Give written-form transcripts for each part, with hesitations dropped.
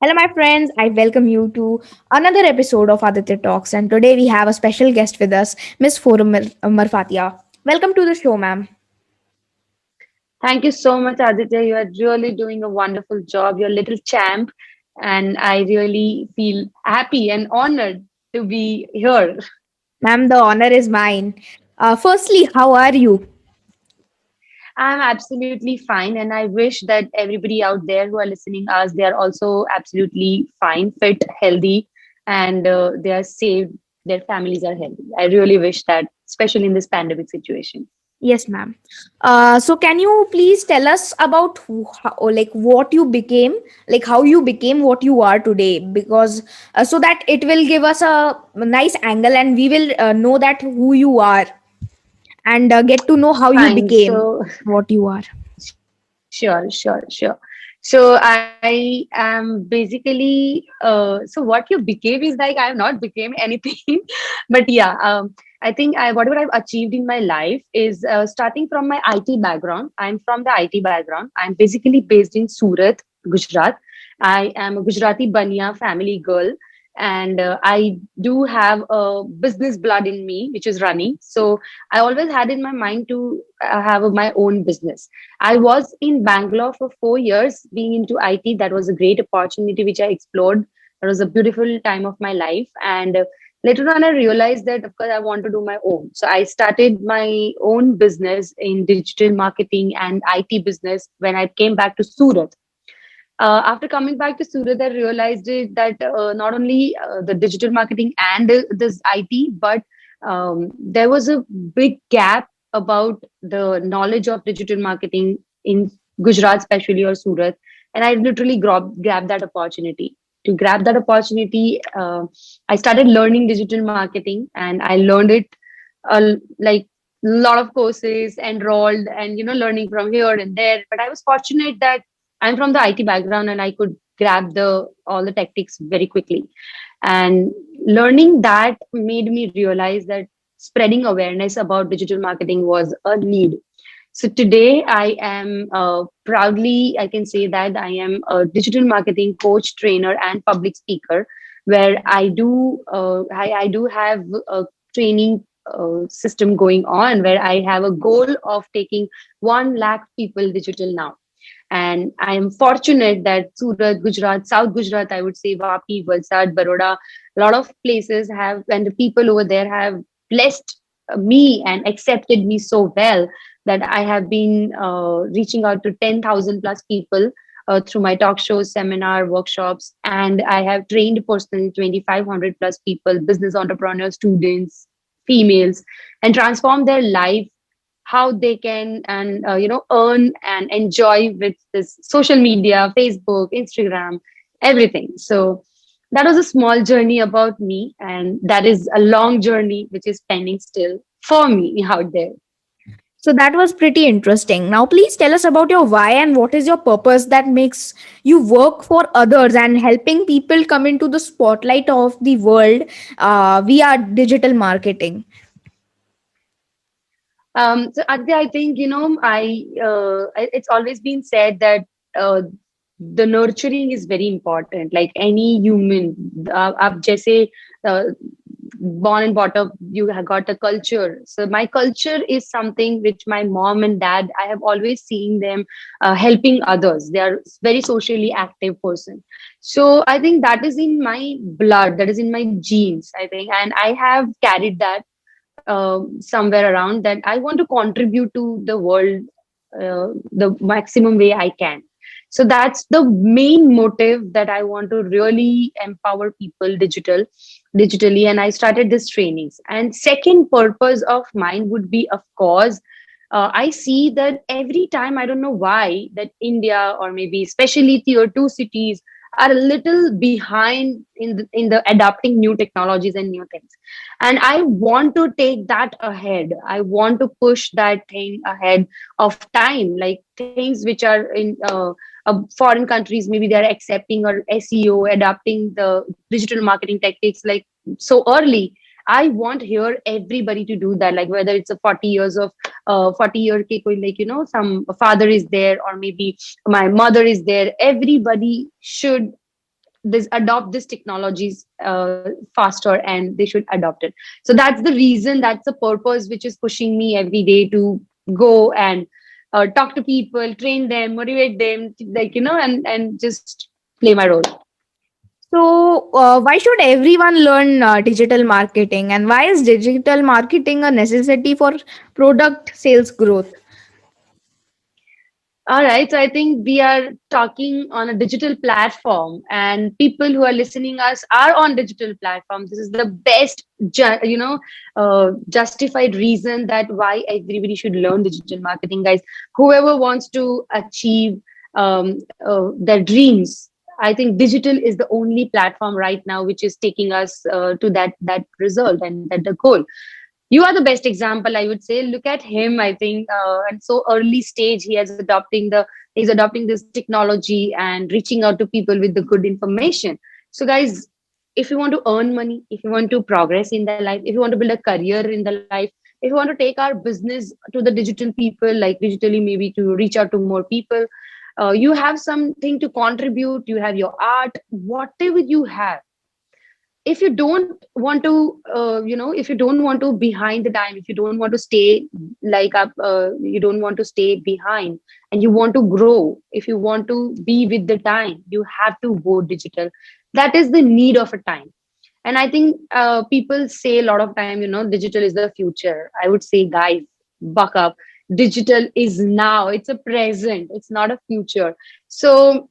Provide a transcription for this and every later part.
Hello, my friends. I welcome you to another episode of Aditya Talks. And today we have a special guest with us, Miss Forum Marfatia. Welcome to the show, ma'am. Thank you so much, Aditya. You are really doing a wonderful job. You're a little champ, and I really feel happy and honored to be here. Ma'am, the honor is mine. Firstly, how are you? I'm absolutely fine, and I wish that everybody out there who are listening us, they are also absolutely fine, fit, healthy, and they are safe. Their families are healthy. I really wish that, especially in this pandemic situation. Yes, ma'am. So, can you please tell us about like what you became, like how you became what you are today? Because so that it will give us a nice angle, and we will know that who you are and get to know how you Fine. became what you are. Sure. So I am basically so what you became is like I have not became anything, but yeah, I think I whatever I've achieved in my life is starting from my IT background. I'm from the IT background. I'm basically based in Surat, Gujarat. I am a Gujarati Bania family girl, and I do have a business blood in me, which is running. So I always had in my mind to have my own business. I was in Bangalore for 4 years being into IT. That was a great opportunity which I explored. That was a beautiful time of my life. And later on, I realized that, of course, I want to do my own. So I started my own business in digital marketing and IT business when I came back to Surat. After coming back to Surat, I realized that not only the digital marketing and this IT, but there was a big gap about the knowledge of digital marketing in Gujarat, especially or Surat. And I literally grabbed that opportunity. To grab that opportunity, I started learning digital marketing, and I learned it like a lot of courses, enrolled, and learning from here and there. But I was fortunate that I'm from the IT background and I could grab the all the tactics very quickly. And learning that made me realize that spreading awareness about digital marketing was a need. So today I am proudly, I can say that I am a digital marketing coach, trainer, and public speaker, where I do have a training system going on where I have a goal of taking 1 lakh people digital now. And I am fortunate that Surat, Gujarat, South Gujarat, I would say Vapi, Valsad, Baroda, a lot of places have, and the people over there have blessed me and accepted me so well that I have been reaching out to 10,000 plus people through my talk shows, seminar, workshops, and I have trained personally 2,500 plus people, business entrepreneurs, students, females, and transformed their life how they can and earn and enjoy with this social media, Facebook, Instagram, everything. So that was a small journey about me, and that is a long journey which is pending still for me out there. So that was pretty interesting. Now, please tell us about your why and what is your purpose that makes you work for others and helping people come into the spotlight of the world via digital marketing. So Aditya, I think it's always been said that uh, the nurturing is very important. Like any human, आप जैसे uh, born and brought up, you have got a culture. So my culture is something which my mom and dad, I have always seen them helping others. They are very socially active person. So I think that is in my blood, that is in my genes, I think, and I have carried that somewhere around that I want to contribute to the world the maximum way I can. So that's the main motive that I want to really empower people digitally. And I started this trainings. And second purpose of mine would be, of course, I see that every time, I don't know why, that India or maybe especially tier two cities are a little behind in the adapting new technologies and new things. And I want to take that ahead. I want to push that thing ahead of time, like things which are in foreign countries, maybe they are accepting or SEO, adapting the digital marketing tactics like so early. I want here everybody to do that, like whether it's a 40 years of 40 year ke koi, like some father is there or maybe my mother is there. Everybody should this adopt this technologies faster, and they should adopt it. So that's the reason, that's the purpose which is pushing me every day to go and talk to people, train them, motivate them, like, and just play my role. So, why should everyone learn digital marketing, and why is digital marketing a necessity for product sales growth? All right, so I think we are talking on a digital platform, and people who are listening us are on digital platforms. This is the best, justified reason that why everybody should learn digital marketing, guys. Whoever wants to achieve their dreams, I think digital is the only platform right now which is taking us to that result and that the goal. You are the best example, I would say. Look at him. I think at so early stage he's adopting this technology and reaching out to people with the good information. So guys, if you want to earn money, if you want to progress in the life, if you want to build a career in the life, if you want to take our business to the digital people, like digitally, maybe to reach out to more people, you have something to contribute, you have your art, whatever you have. If you don't want to if you don't want to behind the time, if you don't want to stay like up, you don't want to stay behind, and you want to grow, if you want to be with the time, you have to go digital. That is the need of a time. And I think people say a lot of time, digital is the future. I would say, guys, buck up. Digital is now, it's a present, it's not a future. So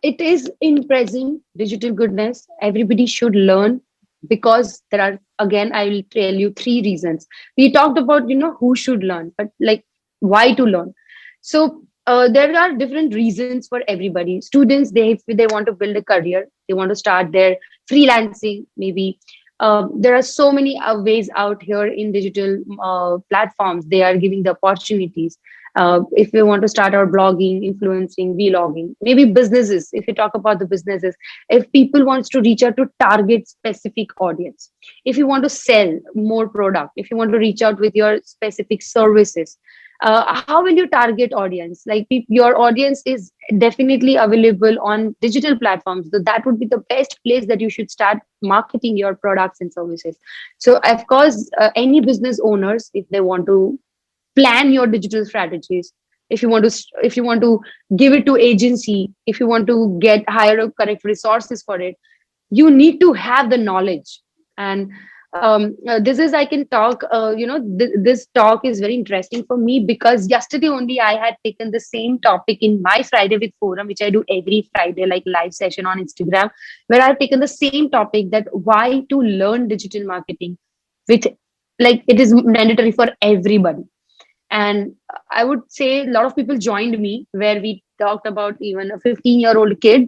it is in present digital goodness. Everybody should learn, because there are, again, I will tell you three reasons. We talked about, who should learn, but like, why to learn. So there are different reasons for everybody. Students, they, if they want to build a career, they want to start their freelancing, maybe. There are so many ways out here in digital platforms. They are giving the opportunities. If we want to start our blogging, influencing, vlogging, maybe businesses. If you talk about the businesses, if people wants to reach out to target specific audience, if you want to sell more product, if you want to reach out with your specific services, how will you target audience? Like, your audience is definitely available on digital platforms, so that would be the best place that you should start marketing your products and services. So of course, any business owners, if they want to plan your digital strategies, if you want to give it to agency, if you want to get hire correct resources for it, you need to have the knowledge. And this is, I can talk, this talk is very interesting for me, because yesterday only I had taken the same topic in my Friday with forum, which I do every Friday, like live session on Instagram, where I've taken the same topic, that why to learn digital marketing, with, like, it is mandatory for everybody. And I would say a lot of people joined me, where we talked about even a 15-year-old kid,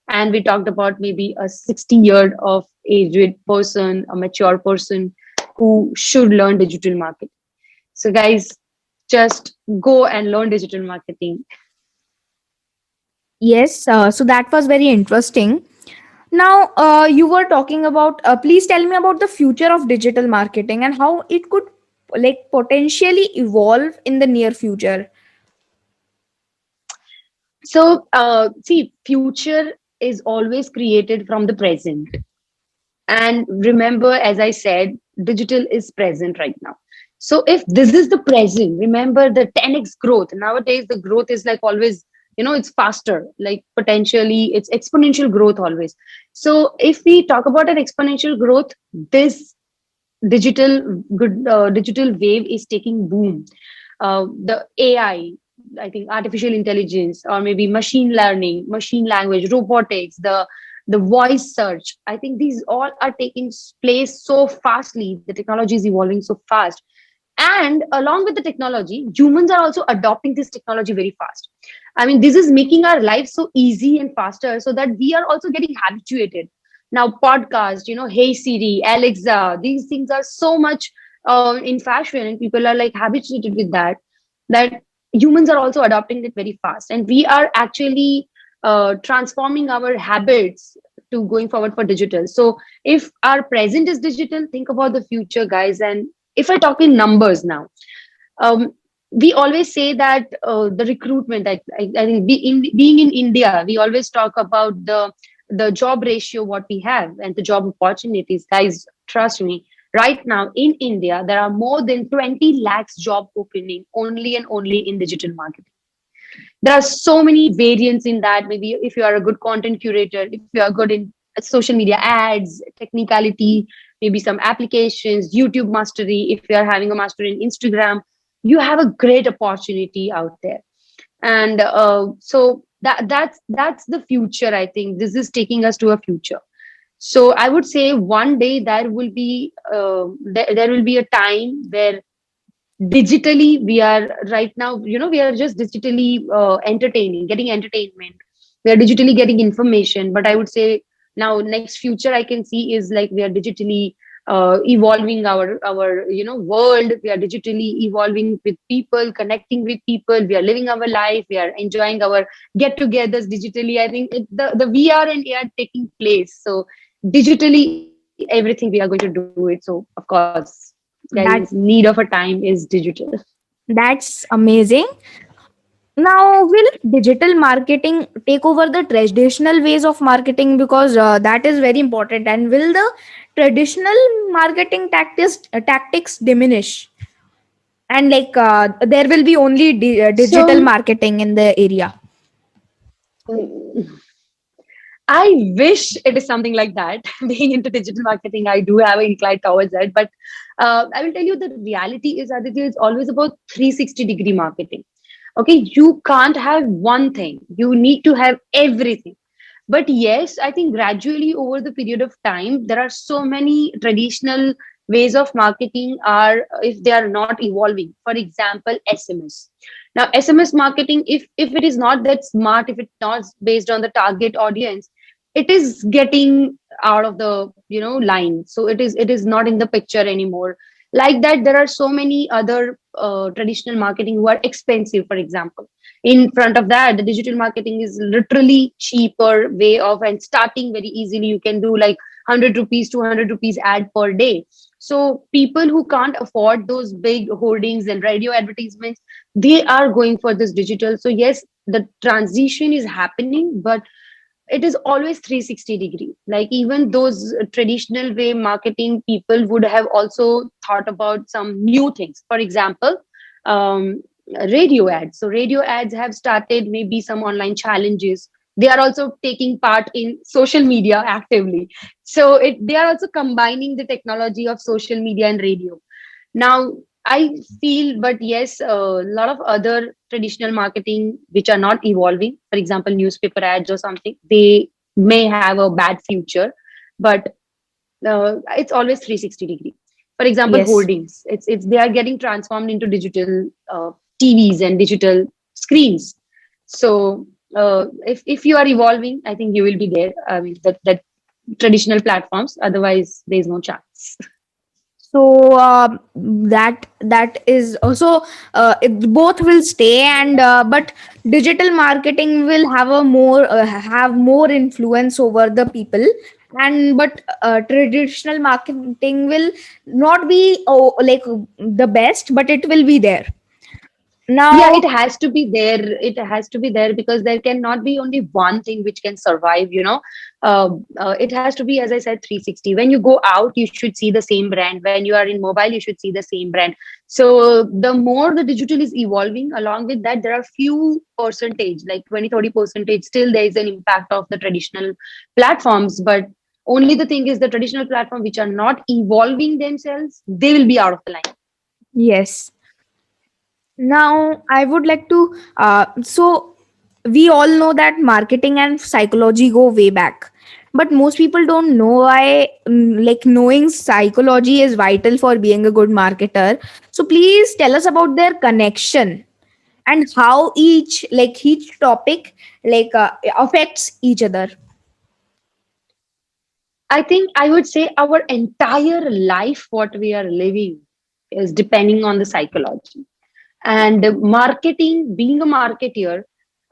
and we talked about maybe a 60-year of aged person, a mature person who should learn digital marketing. So, guys, just go and learn digital marketing. Yes, so that was very interesting. Now, you were talking about, please tell me about the future of digital marketing and how it could like potentially evolve in the near future. So, see, future is always created from the present. And remember, as I said, digital is present right now. So if this is the present, remember the 10x growth. Nowadays, the growth is like always, it's faster, like potentially it's exponential growth always. So if we talk about an exponential growth, this digital wave is taking boom. The I think artificial intelligence, or maybe machine learning, machine language, robotics, the voice search, I think these all are taking place so fastly. The technology is evolving so fast, and along with the technology, humans are also adopting this technology very fast. I mean, this is making our life so easy and faster, so that we are also getting habituated. Now podcast, Hey Siri, Alexa, these things are so much in fashion, and people are like habituated with that humans are also adopting it very fast, and we are actually transforming our habits to going forward for digital. So if our present is digital, think about the future, guys. And if I talk in numbers now, um, we always say that the recruitment, I think being in India, we always talk about the the job ratio what we have and the job opportunities, guys, trust me, right now in India there are more than 20 lakhs job opening only and only in digital marketing. There are so many variants in that. Maybe if you are a good content curator, if you are good in social media ads, technicality, maybe some applications, YouTube mastery, if you are having a mastery in Instagram, you have a great opportunity out there. And so that's the future. I think this is taking us to a future. So I would say one day there will be a time where digitally we are, right now, we are just digitally entertaining, getting entertainment, we are digitally getting information. But I would say now next future I can see is like we are digitally evolving our world. We are digitally evolving with people, connecting with people, we are living our life, we are enjoying our get-togethers digitally. I think the VR and AR taking place. So digitally everything we are going to do it. So of course, guys, need That of a time is digital. that's amazing. Now, will digital marketing take over the traditional ways of marketing? Because that is very important. And will the traditional marketing tactics diminish? And there will be only digital So marketing in the area. mm, I wish it is something like that. Being into digital marketing, I do have an incline towards that. But I will tell you the reality is, Aditya, it's always about 360-degree marketing. Okay, you can't have one thing. You need to have everything. But yes, I think gradually over the period of time, there are so many traditional ways of marketing are, if they are not evolving. For example, SMS. Now, SMS marketing, if it is not that smart, if it's not based on the target audience, it is getting out of the line. So it is not in the picture anymore. Like that, there are so many other traditional marketing who are expensive. For example, in front of that, the digital marketing is literally cheaper way of and starting very easily. You can do like 100 rupees, 200 rupees ad per day. So people who can't afford those big hoardings and radio advertisements, they are going for this digital. So yes, the transition is happening, but it is always 360-degree. Like even those traditional way marketing people would have also thought about some new things. For example, um, radio ads. So radio ads have started maybe some online challenges. They are also taking part in social media actively. So they are also combining the technology of social media and radio. Now, I feel, but yes, a lot of other traditional marketing which are not evolving, for example, newspaper ads or something, they may have a bad future, but it's always 360-degree. For example, Yes. hoardings, it's they are getting transformed into digital TVs and digital screens. So if you are evolving, I think you will be there. I mean, that traditional platforms. Otherwise, there is no chance. So that is also both will stay, and but digital marketing will have more influence over the people, and but traditional marketing will not be the best, but it will be there. Yeah, Now, it has to be there. It has to be there because there cannot be only one thing which can survive, it has to be, as I said, 360. When you go out, you should see the same brand. When you are in mobile, you should see the same brand. So the more the digital is evolving, along with that, there are few percentage, like 20-30%, still there is an impact of the traditional platforms. But only the thing is the traditional platform which are not evolving themselves, they will be out of the line. yes. Now, I would like to. So, we all know that marketing and psychology go way back, but most people don't know why. Like, knowing psychology is vital for being a good marketer. So, please tell us about their connection and how each topic affects each other. I think I would say our entire life, what we are living, is depending on the psychology. And marketing, being a marketer,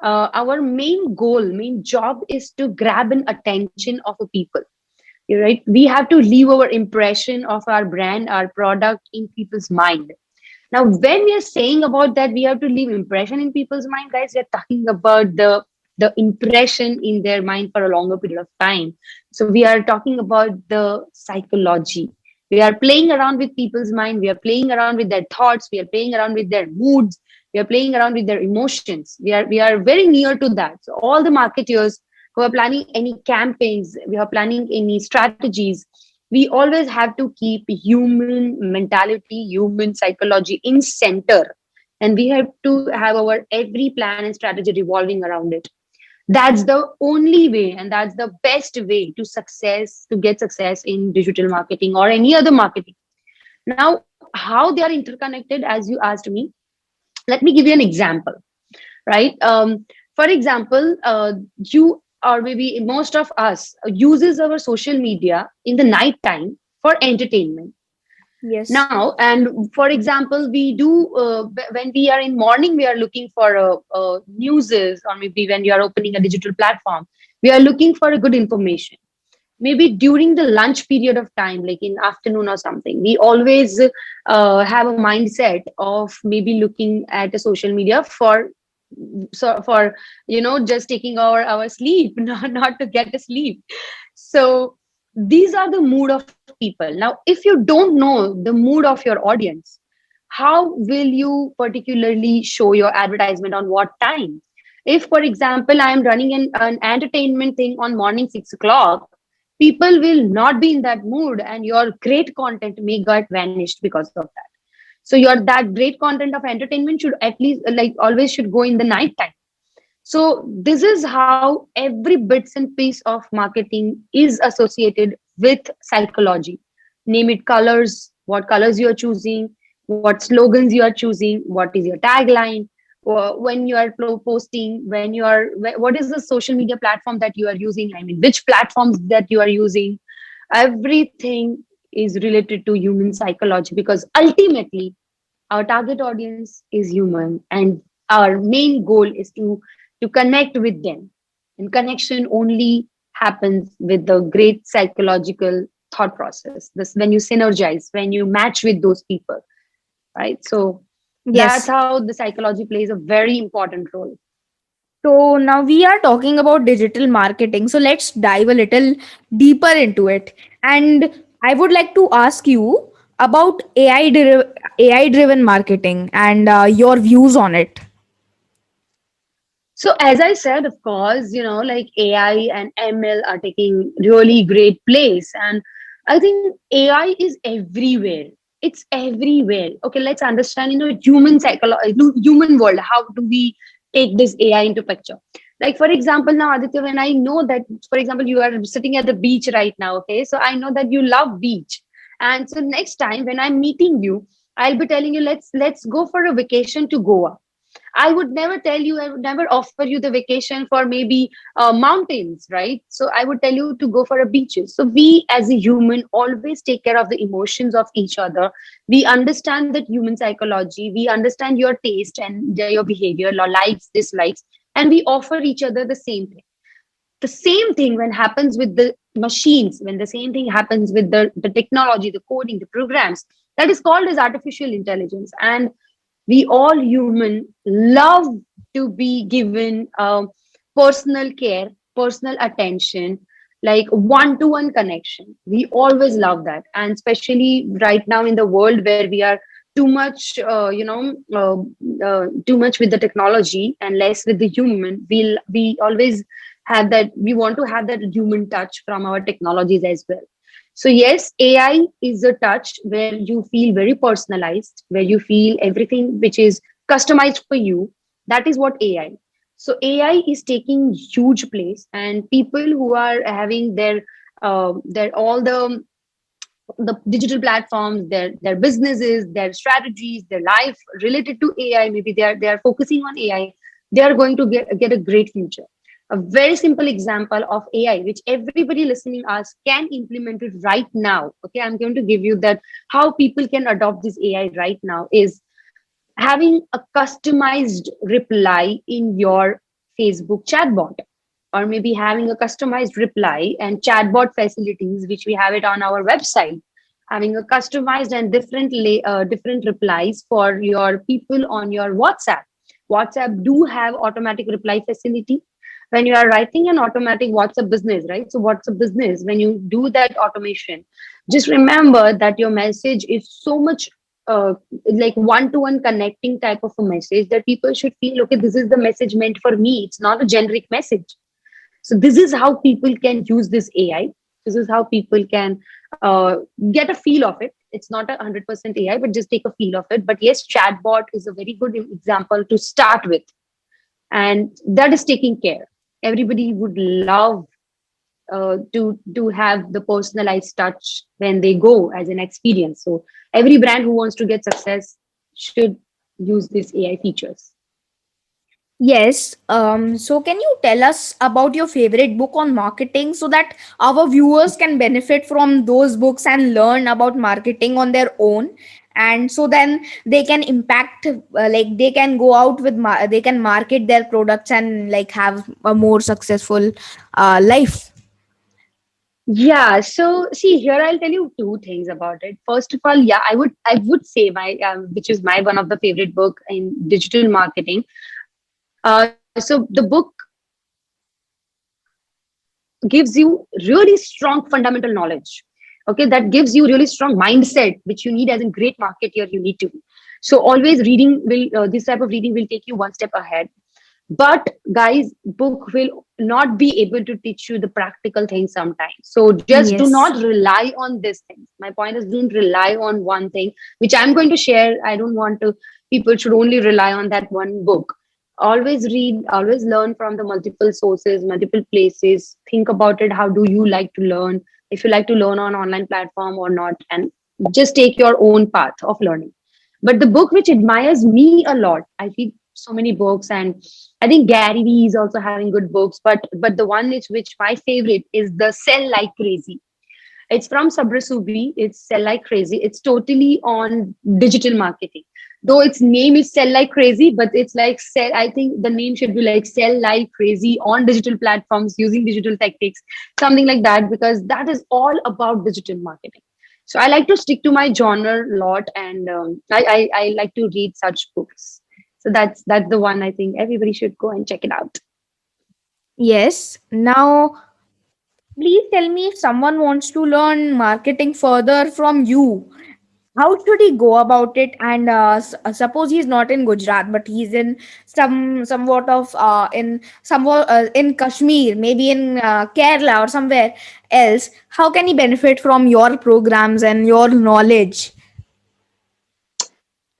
our main goal, main job is to grab an attention of a people. You're right. We have to leave our impression of our brand, our product in people's mind. Now, when we are saying about that, we have to leave impression in people's mind, guys. We are talking about the the impression in their mind for a longer period of time. So we are talking about the psychology. We are playing around with people's mind. We are playing around with their thoughts. We are playing around with their moods. We are playing around with their emotions. We are very near to that. So all the marketeers who are planning any campaigns, we are planning any strategies, we always have to keep human mentality, human psychology in center, and we have to have our every plan and strategy revolving around it. That's the only way, and that's the best way to get success in digital marketing or any other marketing. Now, how they are interconnected, as you asked me, let me give you an example, right? For example, you or maybe most of us uses our social media in the night time for entertainment. Yes. Now, and for example, we do when we are in morning, we are looking for newses, or maybe when you are opening a digital platform, we are looking for a good information. Maybe during the lunch period of time, like in afternoon or something, we always have a mindset of maybe looking at a social media for, for just taking our sleep, not to get a sleep. So these are the mood of people. Now if you don't know the mood of your audience, how will you particularly show your advertisement on what time? If for example I am running an entertainment thing on morning 6 o'clock, people will not be in that mood, and your great content may get vanished because of that. So your that great content of entertainment should at least, like, always should go in the night time. So this is how every bits and piece of marketing is associated with psychology. Name it colors, what colors you are choosing, what slogans you are choosing, what is your tagline, or when you are posting, when you are, what is the social media platform that you are using? I mean, which platforms that you are using? Everything is related to human psychology, because ultimately our target audience is human, and our main goal is to connect with them. And connection only happens with the great psychological thought process, this when you synergize, when you match with those people, right? So that's Yes. how the psychology plays a very important role. So now we are talking about digital marketing. So let's dive a little deeper into it. And I would like to ask you about AI driven marketing and your views on it. So as I said, of course, like AI and ML are taking really great place. And I think AI is everywhere. It's everywhere. Okay, let's understand, human psychology, human world. How do we take this AI into picture? Like for example, now Aditya, when I know that, for example, you are sitting at the beach right now, okay? So I know that you love beach. And so next time when I'm meeting you, I'll be telling you, let's go for a vacation to Goa. I would never tell you, I would never offer you the vacation for maybe mountains, right? So I would tell you to go for a beaches. So we as a human always take care of the emotions of each other. We understand that human psychology, we understand your taste and your behavior, your likes, dislikes, and we offer each other the same thing. The same thing when happens with the machines, when the same thing happens with the technology, the coding, the programs, that is called as artificial intelligence. And we all human love to be given personal care, personal attention, like one-to-one connection. We always love that, and especially right now in the world where we are too much too much with the technology and less with the human. We always have that, we want to have that human touch from our technologies as well. So yes, AI is a touch where you feel very personalized, where you feel everything which is customized for you. That is what AI. So AI is taking huge place, and people who are having their all the digital platforms, their businesses, their strategies, their life related to AI, maybe they are focusing on AI, they are going to get a great future. A very simple example of AI, which everybody listening us can implement it right now. Okay, I'm going to give you that how people can adopt this AI right now is having a customized reply in your Facebook chatbot, or maybe having a customized reply and chatbot facilities, which we have it on our website, having a customized and different replies for your people on your WhatsApp. WhatsApp do have automatic reply facility. When you are writing an automatic WhatsApp business, right? So WhatsApp business, when you do that automation, just remember that your message is so much uh, like one-to-one connecting type of a message that people should feel, okay, this is the message meant for me. It's not a generic message. So this is how people can use this AI. This is how people can get a feel of it. It's not 100% AI, but just take a feel of it. But yes, chatbot is a very good example to start with, and that is taking care. Everybody would love to have the personalized touch when they go as an experience. So every brand who wants to get success should use these AI features. Yes. So can you tell us about your favorite book on marketing so that our viewers can benefit from those books and learn about marketing on their own? And so then they can impact, like they can go out with, they can market their products and like have a more successful life. Yeah, so see here I'll tell you two things about it. First of all, yeah, I would say my which is my one of the favorite book in digital marketing. So the book gives you really strong fundamental knowledge. Okay, that gives you really strong mindset which you need as a great marketer you need to be. So always reading will this type of reading will take you one step ahead. But guys, book will not be able to teach you the practical things sometimes. So just do Yes. not rely on these things. My point is, don't rely on one thing which I'm going to share. I don't want to, people should only rely on that one book. Always read, always learn from the multiple sources, multiple places. Think about it. How do you like to learn? If you like to learn on online platform or not, and just take your own path of learning. But the book which admires me a lot, I read so many books, and I think Gary Vee is also having good books. But the one which my favorite is the Sell Like Crazy. It's from Sabra Subi. It's Sell Like Crazy. It's totally on digital marketing. Though its name is Sell Like Crazy, but it's like sell. I think the name should be like Sell Like Crazy on digital platforms using digital tactics, something like that, because that is all about digital marketing. So I like to stick to my genre a lot, and I like to read such books. So that's the one I think everybody should go and check it out. Yes. Now, please tell me if someone wants to learn marketing further from you, how should he go about it? And suppose he's not in Gujarat, but he's in somewhat of in somewhat in Kashmir, maybe in Kerala or somewhere else. How can he benefit from your programs and your knowledge?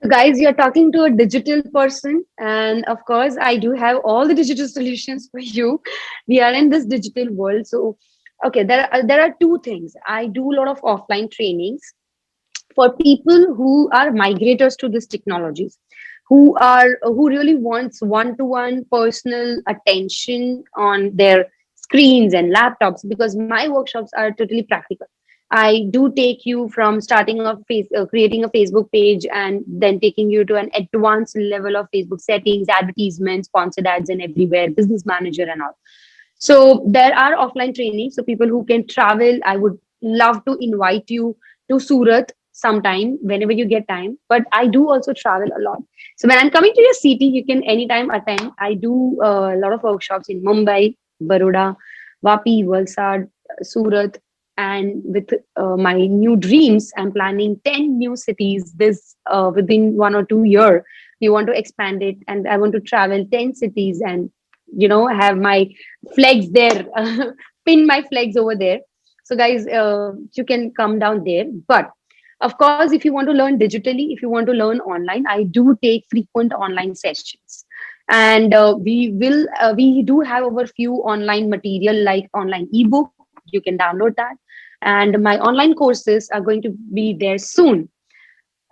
So guys, you're talking to a digital person, and of course, I do have all the digital solutions for you. We are in this digital world, so okay, there are two things. I do a lot of offline trainings for people who are migrators to these technologies, who really wants one-to-one personal attention on their screens and laptops, because my workshops are totally practical. I do take you from starting a creating a Facebook page, and then taking you to an advanced level of Facebook settings, advertisements, sponsored ads, and everywhere, business manager, and all. So there are offline trainings. So people who can travel, I would love to invite you to Surat sometime whenever you get time. But I do also travel a lot. So when I'm coming to your city, you can anytime attend. I do a lot of workshops in Mumbai, Baroda, Vapi, Valsad, Surat. And with my new dreams, I'm planning 10 new cities this within 1 or 2 year. We want to expand it, and I want to travel 10 cities and have my flags there, pin my flags over there. So guys, you can come down there. But of course, if you want to learn digitally, if you want to learn online, I do take frequent online sessions. And we do have over few online material like online ebook. You can download that. And my online courses are going to be there soon.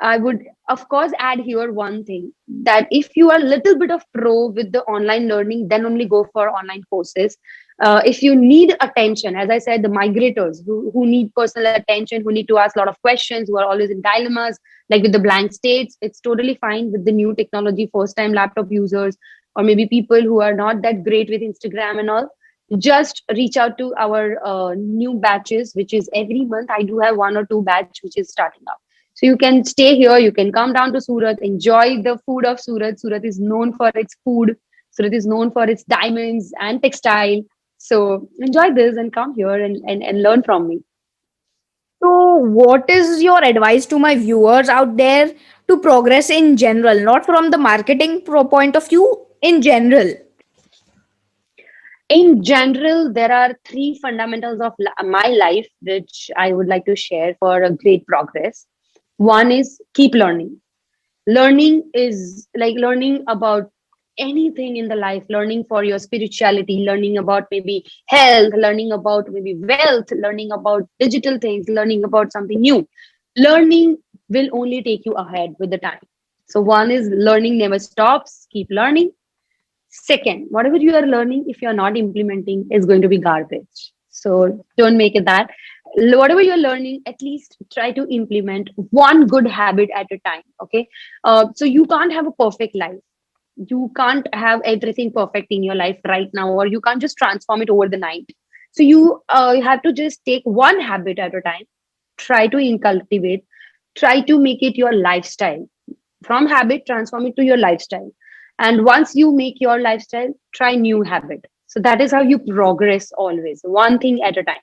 I would, of course, add here one thing, that if you are a little bit of pro with the online learning, then only go for online courses. If you need attention, as I said, the migrators who need personal attention, who need to ask a lot of questions, who are always in dilemmas, like with the blank states, it's totally fine with the new technology, first time laptop users, or maybe people who are not that great with Instagram and all. Just reach out to our new batches, which is every month. I do have one or two batch which is starting up, so you can stay here, you can come down to Surat, enjoy the food of Surat. Surat is known for its food. Surat is known for its diamonds and textile. So enjoy this and come here and learn from me. So, what is your advice to my viewers out there to progress in general, not from the marketing point of view, in general? In general, there are three fundamentals of my life which I would like to share for a great progress. One is keep learning. Learning is like learning about anything in the life, learning for your spirituality, learning about maybe health, learning about maybe wealth, learning about digital things, learning about something new. Learning will only take you ahead with the time. So, one is learning never stops, keep learning. Second, whatever you are learning, if you are not implementing, is going to be garbage. So don't make it that. Whatever you're learning, at least try to implement one good habit at a time. Okay. So you can't have a perfect life. You can't have everything perfect in your life right now, or you can't just transform it over the night. So you have to just take one habit at a time, try to incultivate, try to make it your lifestyle. From habit, transform it to your lifestyle. And once you make your lifestyle, try new habit. So that is how you progress, always one thing at a time.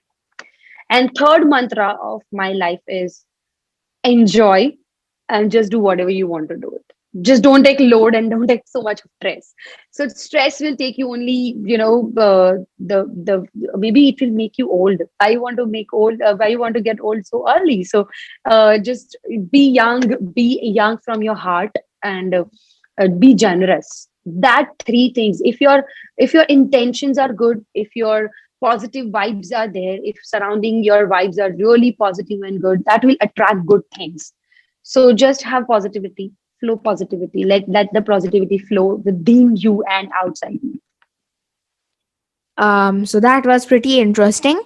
And third mantra of my life is enjoy and just do whatever you want to do it. Just don't take load and don't take so much of stress. So stress will take you only, the maybe it will make you old. I want to make old. Why you want to get old so early? So just be young from your heart, and be generous. That three things. If your intentions are good, if your positive vibes are there, if surrounding your vibes are really positive and good, that will attract good things. So just have positivity, flow positivity, let the positivity flow within you and outside you. So that was pretty interesting.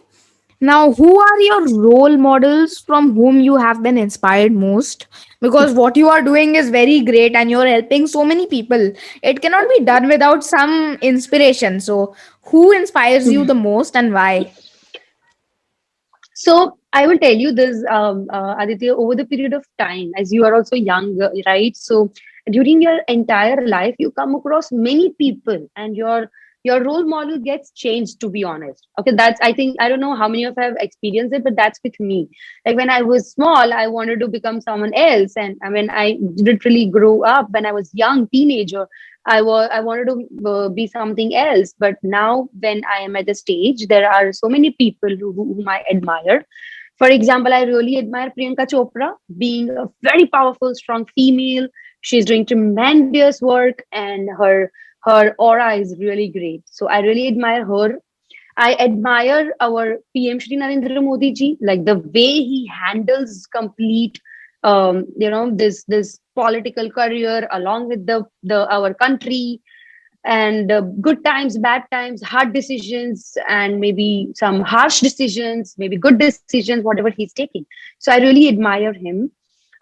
Now, who are your role models from whom you have been inspired most? Because what you are doing is very great and you're helping so many people. It cannot be done without some inspiration. So, who inspires you the most and why? So I will tell you this, Aditya, over the period of time, as you are also young, right? So during your entire life, you come across many people, and your role model gets changed. To be honest, okay, that's I think I don't know how many of you have experienced it, but that's with me. Like when I was small, I wanted to become someone else, and when I literally grew up, when I was young teenager, I wanted to be something else. But now, when I am at the stage, there are so many people whom I admire. For example, I really admire Priyanka Chopra, being a very powerful, strong female. She's doing tremendous work, and her aura is really great. So I really admire her. I admire our PM Shri Narendra Modi ji, like the way he handles complete, this political career along with the our country, and good times, bad times, hard decisions, and maybe some harsh decisions, maybe good decisions, whatever he's taking. So I really admire him.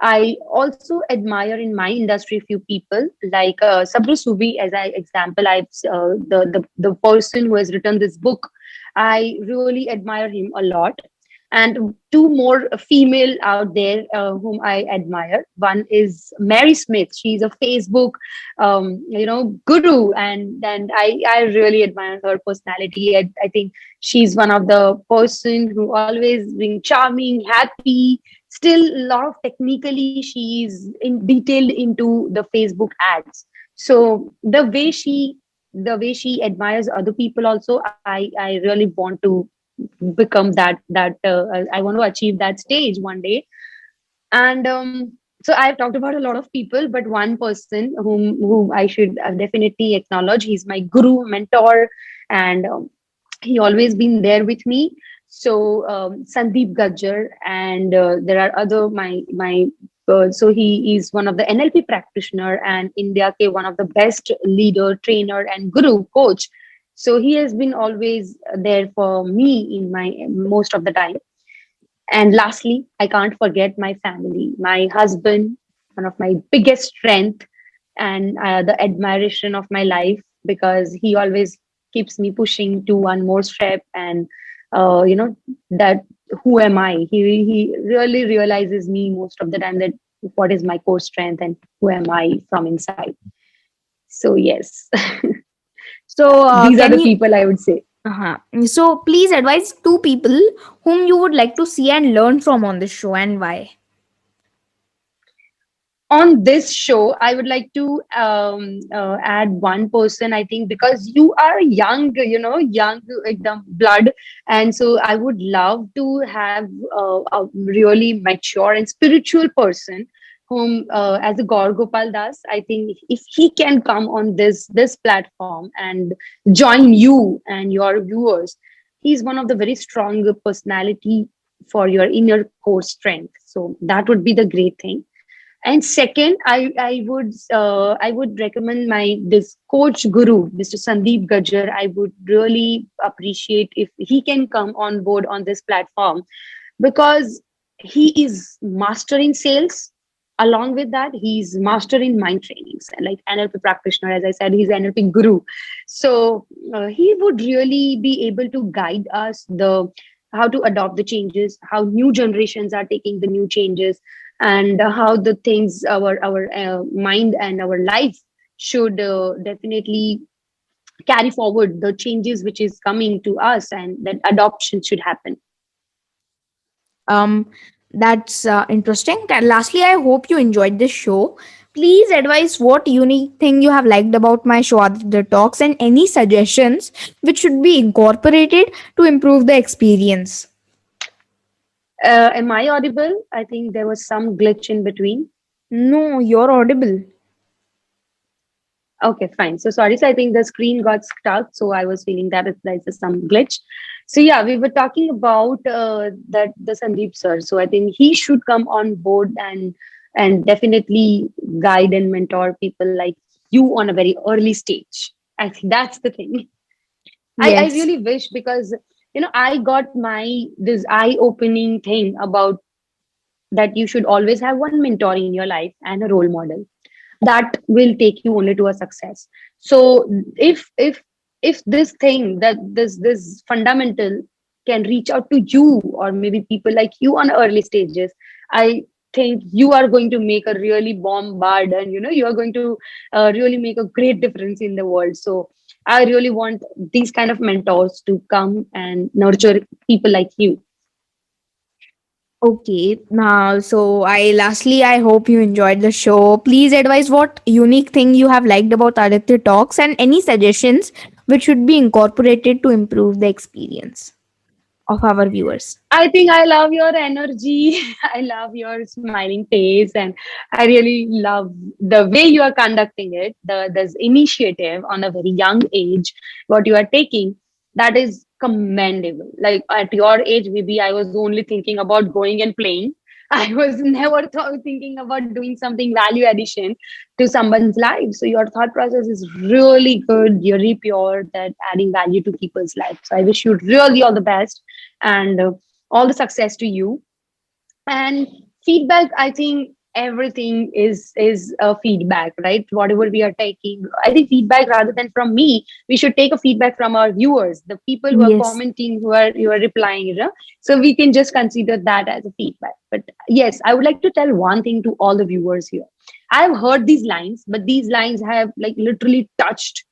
I also admire in my industry a few people like Sabru Subi, as I example. The person who has written this book. I really admire him a lot. And two more female out there whom I admire. One is Mary Smith. She's a Facebook, guru, and I really admire her personality. I think she's one of the person who always being charming, happy. Still, a lot of technically, she's in detailed into the Facebook ads. So the way she admires other people also, I really want to become that I want to achieve that stage one day. And so I've talked about a lot of people, but one person whom I should definitely acknowledge, he's my guru, mentor, and he always been there with me. So Sandeep Gajjar, and there are other my so he is one of the NLP practitioner and India ke one of the best leader, trainer, and guru coach. So he has been always there for me in my most of the time. And lastly, I can't forget my family, my husband, one of my biggest strength, and the admiration of my life, because he always keeps me pushing to one more step. And that who am I? He really realizes me most of the time, that what is my core strength and who am I from inside. So yes. So, These are can the you? people I would say. Uh-huh. So, please advise two people whom you would like to see and learn from on this show, and why. On this show, I would like to add one person. I think because you are young, young ekdam blood, and so I would love to have a really mature and spiritual person, whom as a Gaur Gopal Das. I think if he can come on this platform and join you and your viewers, he's one of the very strong personality for your inner core strength. So that would be the great thing. And second, I would recommend my this coach guru, Mr. Sandeep Gajjar. I would really appreciate if he can come on board on this platform, because he is master in sales. Along with that, he's master in mind trainings, and like NLP practitioner. As I said, he's NLP guru. So he would really be able to guide us the how to adopt the changes, how new generations are taking the new changes, and how the things our mind and our life should definitely carry forward the changes which is coming to us, and that adoption should happen. Um, that's interesting. And lastly, I hope you enjoyed this show. Please advise what unique thing you have liked about my show, the talks, and any suggestions which should be incorporated to improve the experience. Am I audible? I think there was some glitch in between. No, you're audible. Okay, fine. So sorry. So I think the screen got stuck. So I was feeling that there's some glitch. So yeah, we were talking about that the Sandeep sir. So I think he should come on board and definitely guide and mentor people like you on a very early stage. I think that's the thing. I Yes. really wish, because I got my this eye opening thing about that you should always have one mentor in your life and a role model that will take you only to a success. So if this thing, that this fundamental can reach out to you, or maybe people like you on early stages, I think you are going to make a really bombard, and you are going to really make a great difference in the world. So I really want these kind of mentors to come and nurture people like you. Okay. Now, so I hope you enjoyed the show. Please advise what unique thing you have liked about Aditya Talks and any suggestions which should be incorporated to improve the experience of our viewers. I think I love your energy. I love your smiling face, and I really love the way you are conducting it. This initiative on a very young age, what you are taking, that is commendable. Like at your age, maybe I was only thinking about going and playing. I was never thinking about doing something value addition to someone's life. So your thought process is really good. You're really pure, that adding value to people's life. So I wish you really all the best, and all the success to you. And feedback, I think everything is a feedback, right? Whatever we are taking, I think feedback, rather than from me, we should take a feedback from our viewers, the people who are Yes. commenting, who are replying, so we can just consider that as a feedback. But yes, I would like to tell one thing to all the viewers here. I've heard these lines, but these lines have like literally touched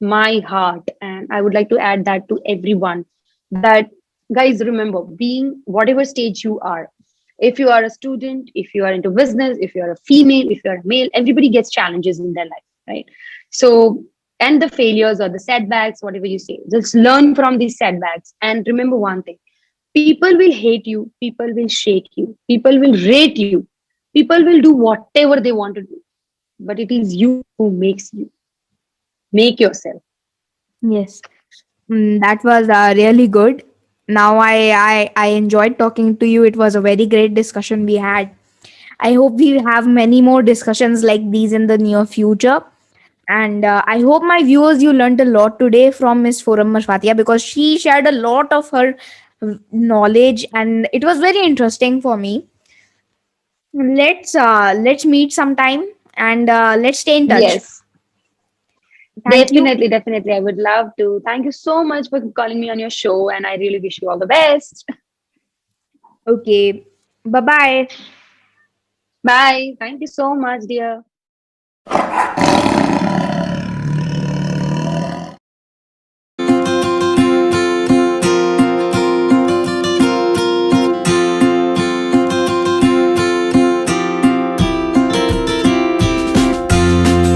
my heart, and I would like to add that to everyone, that guys, remember, being whatever stage you are, if you are a student, if you are into business, if you are a female, if you are a male, everybody gets challenges in their life, right? So, and the failures or the setbacks, whatever you say, just learn from these setbacks, and remember one thing: people will hate you, people will shake you, people will rate you, people will do whatever they want to do, but it is you who makes you. Make yourself. Yes. That was really good. Now I enjoyed talking to you. It was a very great discussion we had. I hope we have many more discussions like these in the near future. And I hope my viewers, you learned a lot today from Miss Forum Marfatia, because she shared a lot of her knowledge and it was very interesting for me. Let's meet sometime and let's stay in touch. Yes, Thank you. definitely, definitely. I would love to. Thank you so much for calling me on your show, and I really wish you all the best. Okay. Bye bye. Bye. Thank you so much, dear.